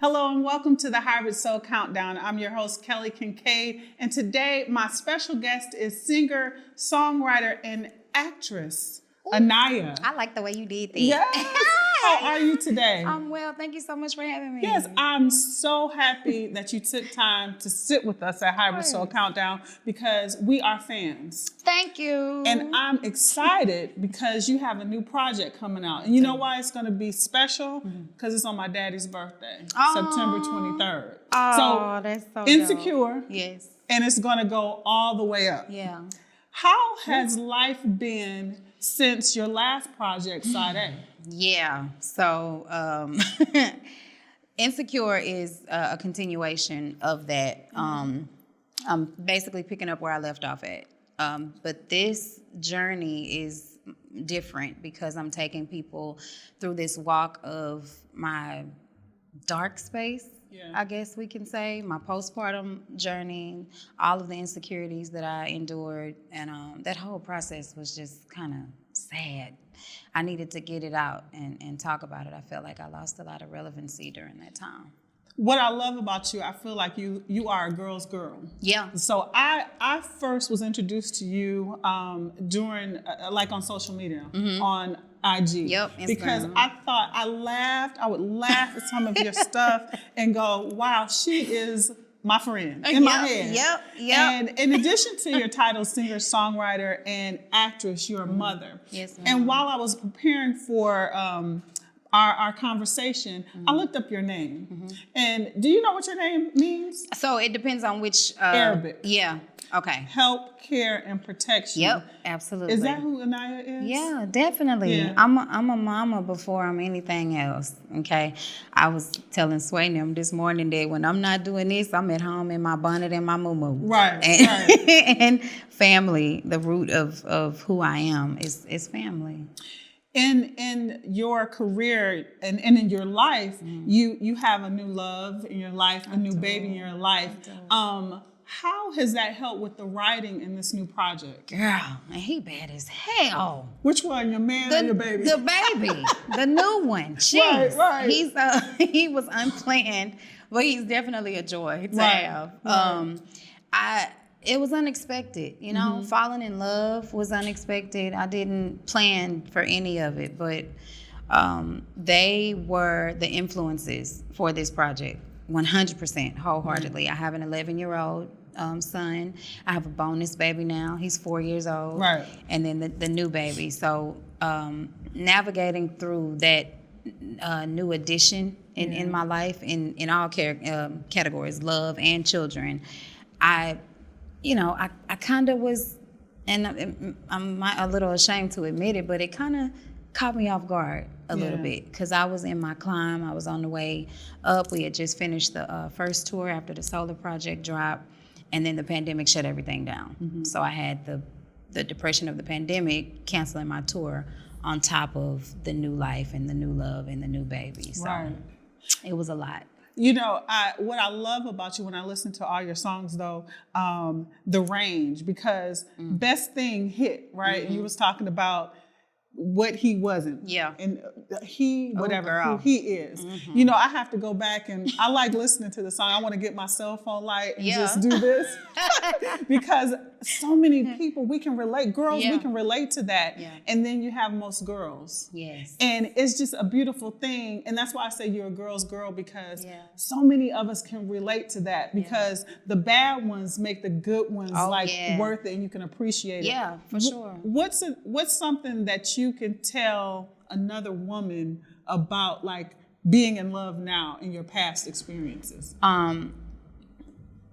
Hello and welcome to the Hybrid Soul Countdown. I'm your host, Kelly Kinkaid, and today my special guest is singer, songwriter, and actress, Inayah. I like the way you did that. Yes. How are you today? I'm well. Thank you so much for having me. Yes, I'm so happy that you took time to sit with us at Hybrid Soul Countdown because we are fans. Thank you. And I'm excited because you have a new project coming out. And you know why it's going to be special? Because it's on my daddy's birthday, September 23rd. Oh, that's so Insecure. dope. Yes. And it's going to go all the way up. Yeah. How has life been since your last project, Side A? Yeah. So, Insecure is a continuation of that. I'm basically picking up where I left off at. But this journey is different because I'm taking people through this walk of my dark space, I guess we can say, my postpartum journey, all of the insecurities that I endured, and that whole process was just kind of sad. I needed to get it out and talk about it. I felt like I lost a lot of relevancy during that time. What I love about you, I feel like you are a girl's girl. Yeah. So I first was introduced to you during, like on social media, on IG. Yep, Instagram. Because I would laugh at some of your stuff and go, wow, she is my friend in my head. Yep. And in addition to your title, singer, songwriter, and actress, you're a mother. Yes, ma'am. And while I was preparing for our conversation, I looked up your name. And do you know what your name means? So it depends on which Arabic. Yeah. Okay. Help, care, and protection. Yep. Absolutely. Is that who Inayah is? Yeah, definitely. Yeah. I'm a mama before I'm anything else. Okay. I was telling Sway and them this morning that when I'm not doing this, I'm at home in my bonnet and my muumuu. Right. And family, the root of who I am is family. In your career and in your life, you have a new love in your life, a new baby in your life. How has that helped with the writing in this new project? Girl, and he bad as hell. Which one, your man or your baby? The baby, the new one. Jeez. Right. He was unplanned, but he's definitely a joy to have. It was unexpected, you know. Falling in love was unexpected. I didn't plan for any of it, but they were the influences for this project, 100%, wholeheartedly. I have an 11-year-old son. I have a bonus baby now. He's 4 years old. Right. And then the new baby. So navigating through that new addition in my life, in all categories, love and children, I kind of was, and I'm a little ashamed to admit it, but it kind of caught me off guard a little bit because I was in my climb. I was on the way up. We had just finished the first tour after the Solar Project dropped, and then the pandemic shut everything down. So I had the depression of the pandemic canceling my tour on top of the new life and the new love and the new baby. So it was a lot. You know, what I love about you when I listen to all your songs, though, the range, because Best Thing hit, right? And you was talking about what he wasn't. Yeah. And whatever girl. who he is. You know, I have to go back and I like listening to the song. I want to get my cell phone light and just do this. Because so many people, we can relate. Girls, we can relate to that. Yeah. And then you have most girls. Yes. And it's just a beautiful thing. And that's why I say you're a girl's girl, because so many of us can relate to that, because the bad ones make the good ones worth it, and you can appreciate it. Yeah, for sure. What's something that you can tell another woman about, like, being in love now in your past experiences?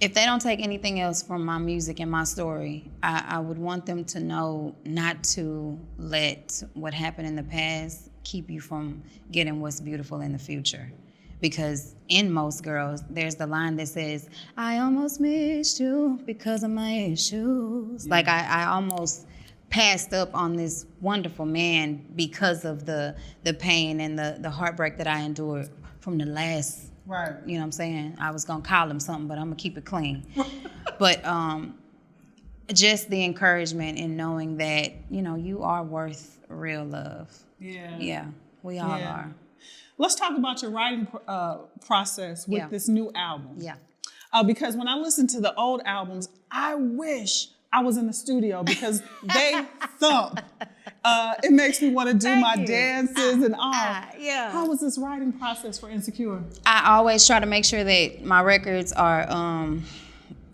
If they don't take anything else from my music and my story, I would want them to know not to let what happened in the past keep you from getting what's beautiful in the future. Because in most girls, there's the line that says, I almost missed you because of my issues. Yeah. Like I almost passed up on this wonderful man because of the pain and the heartbreak that I endured from the last. Right. You know what I'm saying? I was going to call him something, but I'm going to keep it clean. But just the encouragement in knowing that, you know, you are worth real love. Yeah. Yeah, we all are. Let's talk about your writing process with this new album. Yeah. Because when I listen to the old albums, I wish I was in the studio because they thump. It makes me want to do my dances and all. Yeah. How was this writing process for Insecure? I always try to make sure that my records are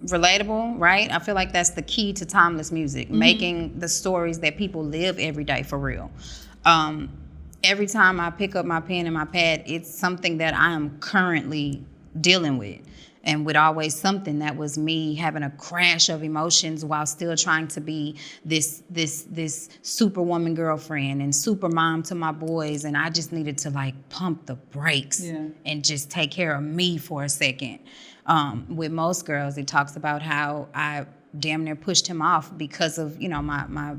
relatable, right? I feel like that's the key to timeless music, making the stories that people live every day for real. Every time I pick up my pen and my pad, it's something that I am currently dealing with. And with always something that was me having a crash of emotions while still trying to be this superwoman girlfriend and super mom to my boys. And I just needed to like pump the brakes and just take care of me for a second. With most girls, it talks about how I damn near pushed him off because of, you know, my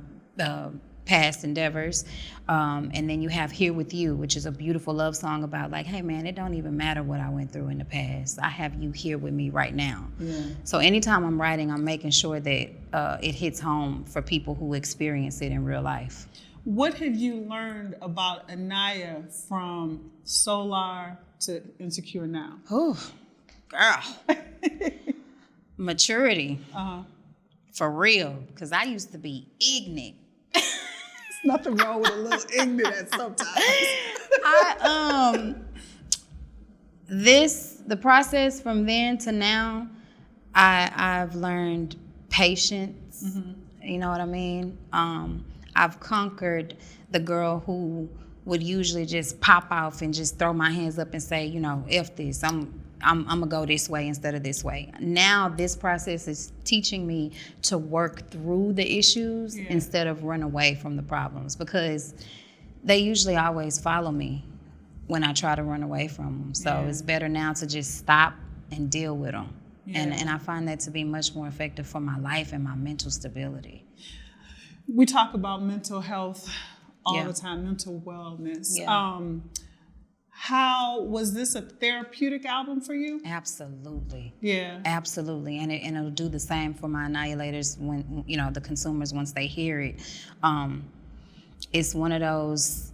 past endeavors. And then you have Here With You, which is a beautiful love song about like, hey man, it don't even matter what I went through in the past. I have you here with me right now. Yeah. So anytime I'm writing, I'm making sure that it hits home for people who experience it in real life. What have you learned about Inayah from Solar to Insecure now? Oh, girl. Maturity. For real. Because I used to be ignorant. Nothing wrong with a little ignorance sometimes. The process from then to now, I've learned patience. You know what I mean? I've conquered the girl who would usually just pop off and just throw my hands up and say, you know, F this, I'm gonna go this way instead of this way. Now this process is teaching me to work through the issues instead of run away from the problems, because they usually always follow me when I try to run away from them. So it's better now to just stop and deal with them. And I find that to be much more effective for my life and my mental stability. We talk about mental health all the time, mental wellness. How was this a therapeutic album for you? Absolutely. Yeah. Absolutely. And it'll do the same for my Inayahlators when, you know, the consumers, once they hear it. It's one of those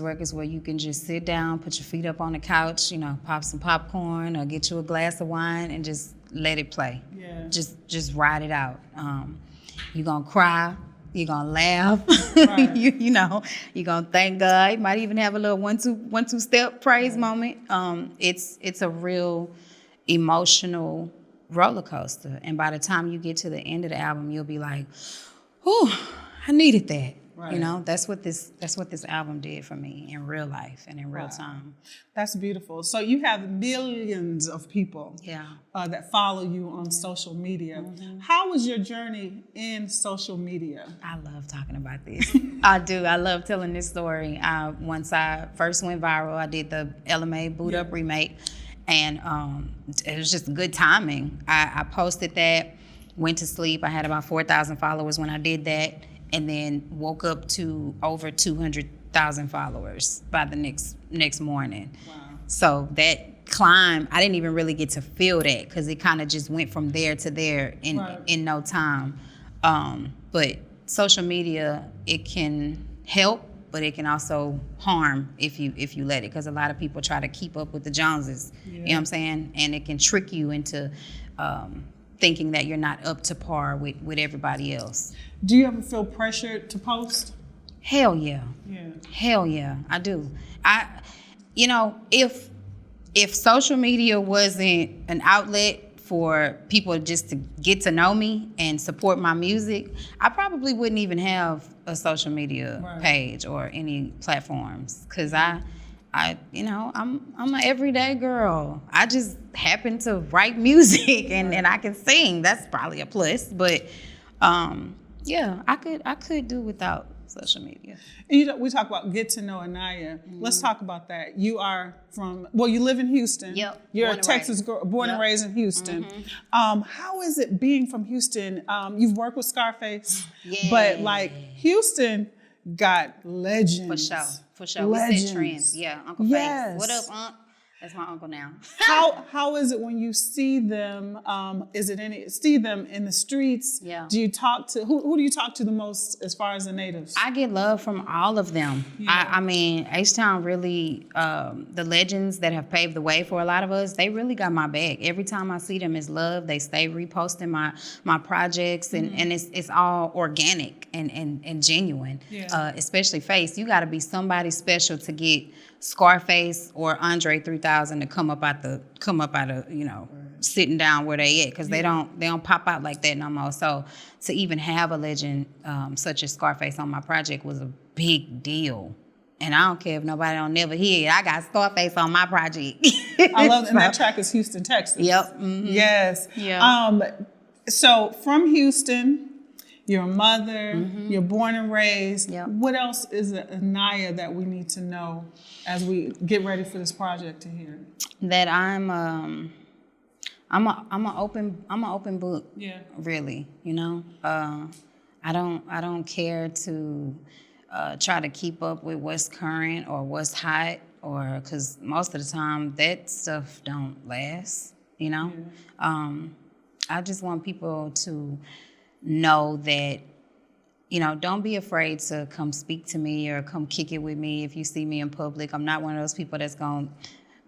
records where you can just sit down, put your feet up on the couch, you know, pop some popcorn or get you a glass of wine and just let it play. Yeah. Just ride it out. You're gonna cry. You're gonna laugh, right. you know, you're gonna thank God. You might even have a little one, two step praise moment. It's a real emotional roller coaster. And by the time you get to the end of the album, you'll be like, "Whew, I needed that." Right. You know, that's what this album did for me in real life and in real time. That's beautiful. So you have millions of people that follow you on social media. How was your journey in social media? I love talking about this. I do. I love telling this story. Once I first went viral, I did the LMA Boot Up remake, and it was just good timing. I posted that, went to sleep. I had about 4,000 followers when I did that, and then woke up to over 200,000 followers by the next morning. Wow. So that climb, I didn't even really get to feel that because it kind of just went from there to there in no time. But social media, it can help, but it can also harm if you let it, because a lot of people try to keep up with the Joneses. You know what I'm saying? And it can trick you into thinking that you're not up to par with everybody else. Do you ever feel pressured to post? Hell yeah. Hell yeah, I do. You know, if social media wasn't an outlet for people just to get to know me and support my music, I probably wouldn't even have a social media page or any platforms, because you know, I'm an everyday girl. I just happen to write music and I can sing. That's probably a plus. But yeah, I could do without social media. And we talk about get to know Inayah. Let's talk about that. You are you live in Houston. Yep. You're a Texas girl, born and raised in Houston. How is it being from Houston? You've worked with Scarface, but like Houston got legends. For sure. Legends. We set trends. Yeah, Uncle Face. What up, Unc? That's my uncle now. How is it when you see them? See them in the streets? Yeah. Do you talk to who do you talk to the most as far as the natives? I get love from all of them. Yeah. I mean, H-Town really, the legends that have paved the way for a lot of us, they really got my back. Every time I see them, it's love. They stay reposting my projects, and it's all organic and genuine. Yeah. Especially Face, you got to be somebody special to get Scarface or Andre 3000 to come up out of sitting down where they at, because they don't pop out like that no more. So to even have a legend such as Scarface on my project was a big deal. And I don't care if nobody don't never hear it. I got Scarface on my project. I love, and that track is Houston, Texas. Yep. Mm-hmm. Yes. Yeah. So from Houston, your mother, you're born and raised. Yep. What else is it, Inayah, that we need to know as we get ready for this project to hear? That I'm an open book. Yeah. Really, I don't care to try to keep up with what's current or what's hot, or because most of the time that stuff don't last. Yeah. I just want people to know that, don't be afraid to come speak to me or come kick it with me if you see me in public. I'm not one of those people that's going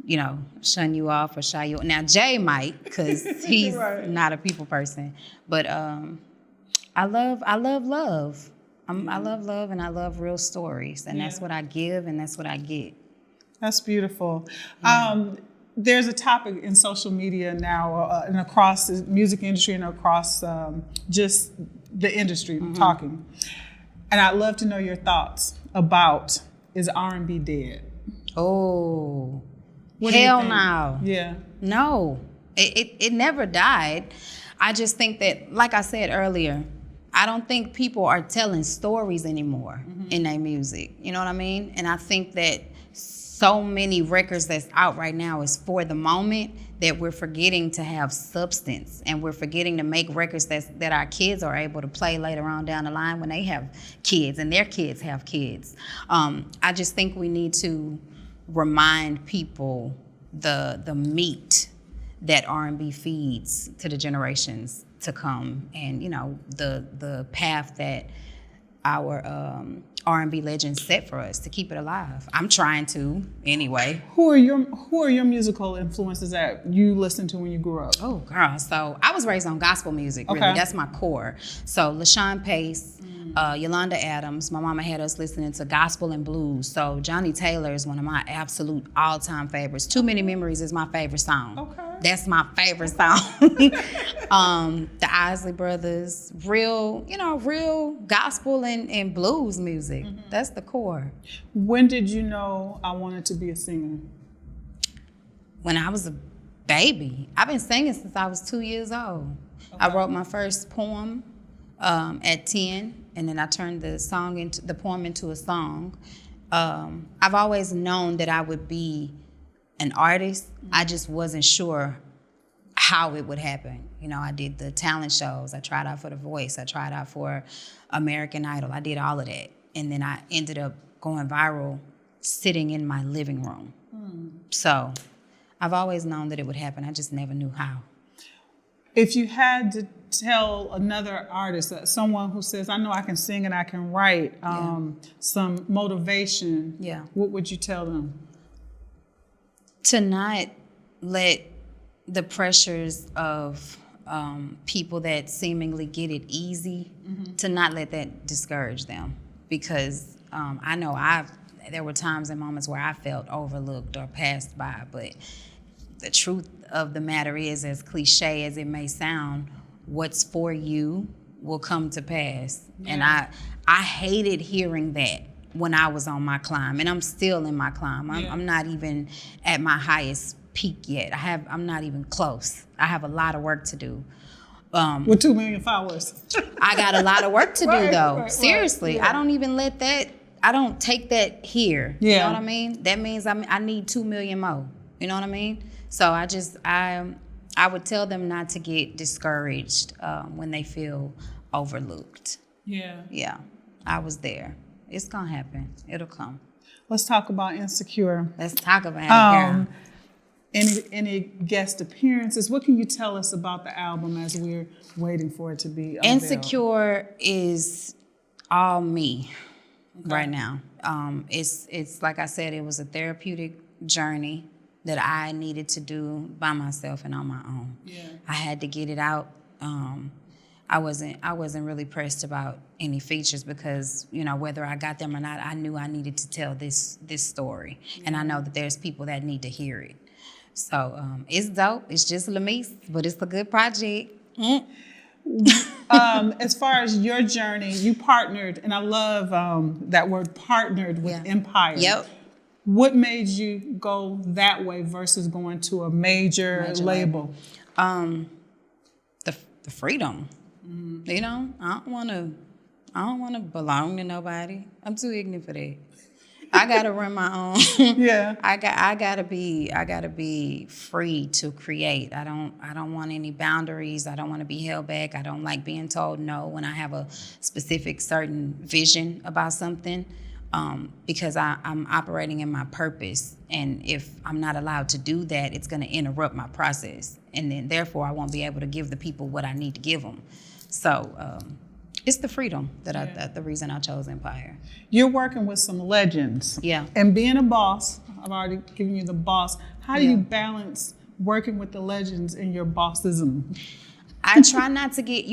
to, shun you off or shy you. Now, Jay might, because he's Right. not a people person. But I love love. I love love, and I love real stories. And that's what I give, and that's what I get. That's beautiful. There's a topic in social media now and across the music industry and across just the industry talking. And I'd love to know your thoughts about, is R&B dead? Oh, What do you hell think? no. Yeah. No, it never died. I just think that, like I said earlier, I don't think people are telling stories anymore in their music. You know what I mean? And I think that so many records that's out right now is for the moment, that we're forgetting to have substance, and we're forgetting to make records that our kids are able to play later on down the line when they have kids and their kids have kids. I just think we need to remind people the meat that R&B feeds to the generations to come, and the path that our R&B legends set for us to keep it alive. I'm trying to anyway. Who are your musical influences that you listened to when you grew up? Oh, girl. So I was raised on gospel music, really. Okay. That's my core. So LaShawn Pace, Yolanda Adams. My mama had us listening to gospel and blues. So Johnny Taylor is one of my absolute all-time favorites. Too Many Memories is my favorite song. Okay. That's my favorite song. The Isley Brothers, real gospel and blues music. That's the core. When did you know I wanted to be a singer? When I was a baby. I've been singing since I was 2 years old. Okay. I wrote my first poem at 10, and then I turned the poem into a song. I've always known that I would be an artist. I just wasn't sure how it would happen. I did the talent shows. I tried out for The Voice. I tried out for American Idol. I did all of that. And then I ended up going viral sitting in my living room. So I've always known that it would happen. I just never knew how. If you had to tell another artist, someone who says, I know I can sing and I can write, some motivation, what would you tell them? To not let the pressures of people that seemingly get it easy, to not let that discourage them. Because I know there were times and moments where I felt overlooked or passed by, but the truth of the matter is, as cliche as it may sound, what's for you will come to pass. Yeah. And I hated hearing that when I was on my climb, and I'm still in my climb. I'm not even at my highest peak yet. I'm not even close. I have a lot of work to do. With 2 million followers. I got a lot of work to do, though. Right, seriously. Yeah. I don't even I don't take that here. Yeah. You know what I mean? That means I need 2 million more. You know what I mean? So I would tell them not to get discouraged when they feel overlooked. Yeah. Yeah. I was there. It's gonna happen. It'll come. Let's talk about Insecure. Let's talk about it, girl. Any guest appearances? What can you tell us about the album as we're waiting for it to be unveiled? Insecure is all me right now. It's like I said, it was a therapeutic journey that I needed to do by myself and on my own. Yeah. I had to get it out. I wasn't really pressed about any features because, you know, whether I got them or not, I knew I needed to tell this story. Yeah. And I know that there's people that need to hear it. So it's dope. It's just Lamise, but it's a good project. As far as your journey, you partnered, and I love that word, partnered with Empire. Yep. What made you go that way versus going to a major label? The freedom. Mm-hmm. You know, I don't wanna belong to nobody. I'm too ignorant for that. I gotta run my own. Yeah. I gotta be free to create. I don't want any boundaries. I don't want to be held back. I don't like being told no when I have a specific certain vision about something. Because I'm operating in my purpose, and if I'm not allowed to do that, it's going to interrupt my process, and then therefore I won't be able to give the people what I need to give them. So it's the freedom that the reason I chose Empire. You're working with some legends. Yeah. And being a boss, I've already given you the boss. How do you balance working with the legends and your bossism? I try not to get,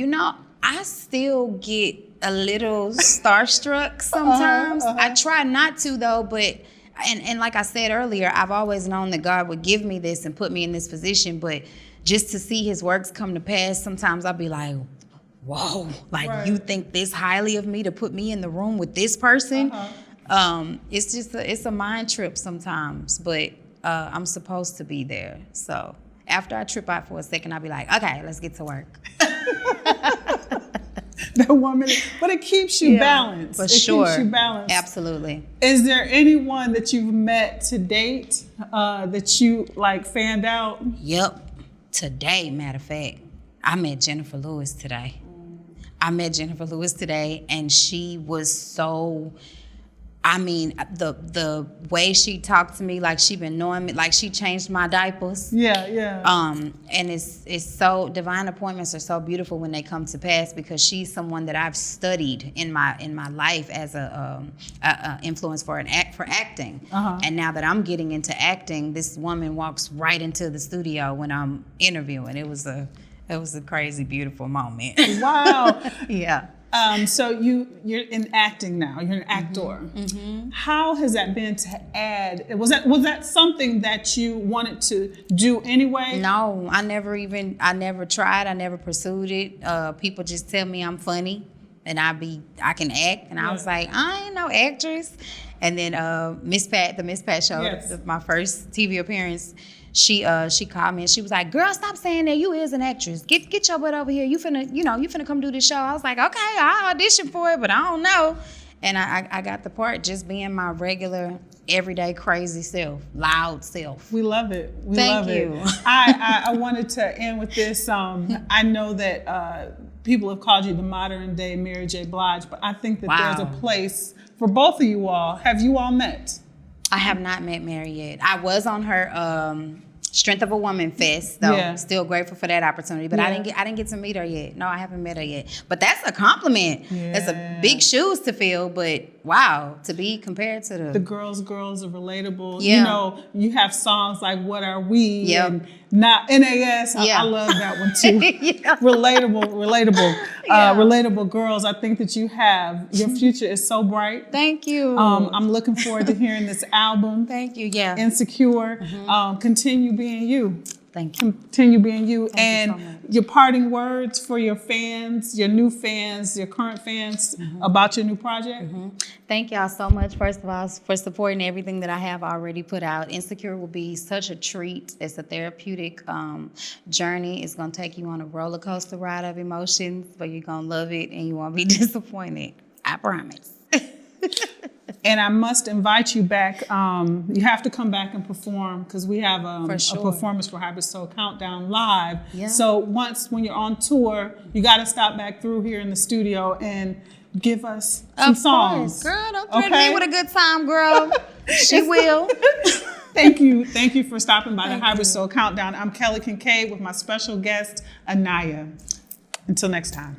I still get a little starstruck sometimes. I try not to though, but and like I said earlier, I've always known that God would give me this and put me in this position, but just to see his works come to pass, sometimes I'll be like, whoa, like you think this highly of me to put me in the room with this person? It's just it's a mind trip sometimes, but I'm supposed to be there. So after I trip out for a second, I'll be like, okay, let's get to work. That 1 minute, but it keeps you balanced. For sure. It keeps you balanced. Absolutely. Is there anyone that you've met to date that you like fanned out? Yep. Today, matter of fact, I met Jennifer Lewis today. And she was so, I mean, the way she talked to me, like she been knowing me, like she changed my diapers. Yeah. And it's so, divine appointments are so beautiful when they come to pass because she's someone that I've studied in my life as a influence for acting. And now that I'm getting into acting, this woman walks right into the studio when I'm interviewing. It was a crazy, beautiful moment. Wow. Yeah. So you're in acting now. You're an actor. Mm-hmm. How has that been to add? Was that something that you wanted to do anyway? No, I never tried. I never pursued it. People just tell me I'm funny, and I can act, and I was like, I ain't no actress. And then the Miss Pat show, my first TV appearance. She called me and she was like, girl, stop saying that. You is an actress. Get your butt over here. You finna come do this show. I was like, okay, I'll audition for it, but I don't know. And I got the part just being my regular, everyday, crazy self, loud self. We love it. Thank you. I wanted to end with this. I know that people have called you the modern day Mary J. Blige, but I think that there's a place for both of you all. Have you all met? I have not met Mary yet. I was on her Strength of a Woman Fest, though. Yeah. Still grateful for that opportunity, but I didn't get to meet her yet. No, I haven't met her yet. But that's a compliment. Yeah. That's a big shoes to fill, but wow, to be compared to the girls are relatable. Yeah. You have songs like What Are We? And now NAS. I love that one too. Relatable. Relatable girls. I think that your future is so bright. Thank you. I'm looking forward to hearing this album. Thank you. Yeah. Insecure. Mm-hmm. Continue being you. Thank you. Continue being you. Thank you so much. Your parting words for your fans, your new fans, your current fans about your new project. Mm-hmm. Thank y'all so much, first of all, for supporting everything that I have already put out. Insecure will be such a treat. It's a therapeutic journey. It's going to take you on a roller coaster ride of emotions, but you're going to love it and you won't be disappointed. I promise. And I must invite you back. You have to come back and perform because we have a performance for Hybrid Soul Countdown live. Yeah. So when you're on tour, you got to stop back through here in the studio and give us some songs. Girl, don't threaten me with a good time, girl. She will. Thank you for stopping by the Hybrid Soul Countdown. I'm Kelly Kinkaid with my special guest, Inayah. Until next time.